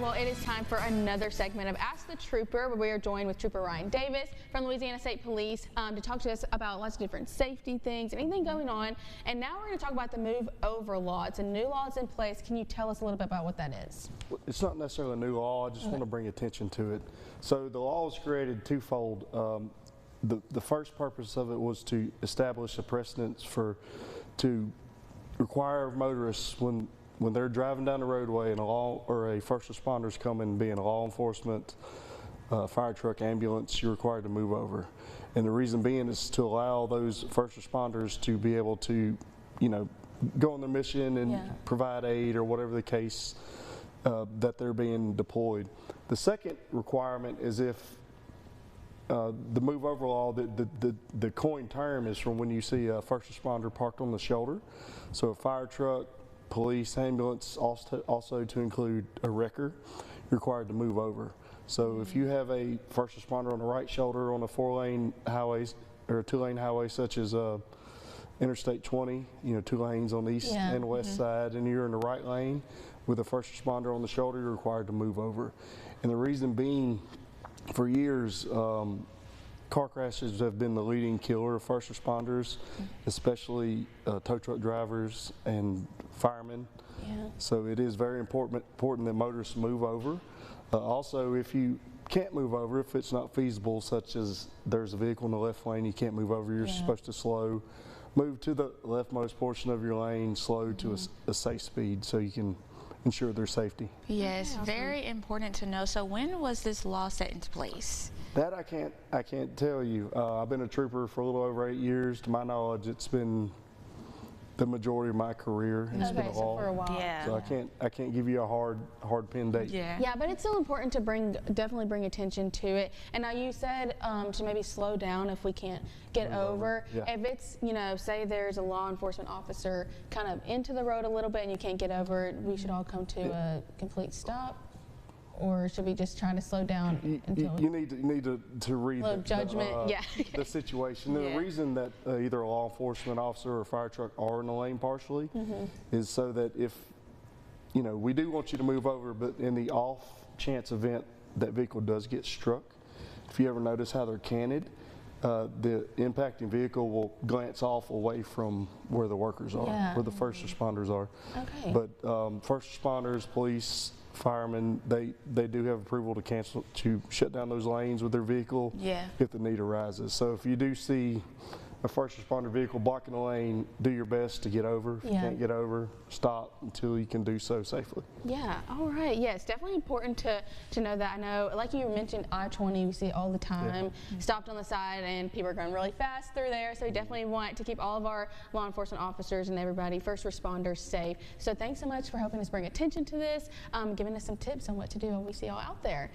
well, it is time for another segment of Ask the Trooper, where we are joined with Trooper Ryan Davis from Louisiana State Police to talk to us about lots of different safety things, anything going on. And now we're going to talk about the move over law. It's a new law that's in place. Can you tell us a little bit about what that is? It's not necessarily a new law. I just want to bring attention to it. So the law was created twofold. The first purpose of it was to establish a precedence to require motorists when they're driving down the roadway and a first responders coming, being a law enforcement, fire truck, ambulance, you're required to move over. And the reason being is to allow those first responders to be able to, go on their mission and provide aid or whatever the case that they're being deployed. The second requirement is if the move over law, the coined term is from when you see a first responder parked on the shoulder. So a fire truck, police, ambulance, also to include a wrecker, you're required to move over. So if you have a first responder on the right shoulder on a 4-lane highway or a 2-lane highway such as Interstate 20, 2 lanes on the east and west side, and you're in the right lane with a first responder on the shoulder, you're required to move over. And the reason being, for years, car crashes have been the leading killer of first responders, especially tow truck drivers and firemen. So it is very important that motorists move over. Also, if you can't move over, if it's not feasible, such as there's a vehicle in the left lane, you can't move over, you're supposed to slow, move to the leftmost portion of your lane, slow to a safe speed so you can ensure their safety. Yes, very important to know. So when was this law set into place? That I can't tell you. I've been a trooper for a little over 8 years. To my knowledge, it's been the majority of my career. It's been a law. So for a while. So I can't give you a hard pin date. Yeah, but it's still important to definitely bring attention to it. And now you said to maybe slow down if we can't get over. If it's, say there's a law enforcement officer kind of into the road a little bit and you can't get over, we should all come to a complete stop. Or should we just try to slow down until you need to read the situation. And the reason that either a law enforcement officer or a fire truck are in the lane partially is so that if we do want you to move over, but in the off chance event that vehicle does get struck, if you ever notice how they're canted, the impacting vehicle will glance off away from where the workers are, where the first responders are. But first responders, police, firemen, they do have approval to shut down those lanes with their vehicle if the need arises. So if you do see a first responder vehicle blocking the lane, do your best to get over. If you can't get over, stop until you can do so safely. All right. It's definitely important to know that. I know, like you mentioned, I-20, we see it all the time, stopped on the side and people are going really fast through there. So we definitely want to keep all of our law enforcement officers and everybody, first responders, safe. So thanks so much for helping us bring attention to this, giving us some tips on what to do when we see y'all out there.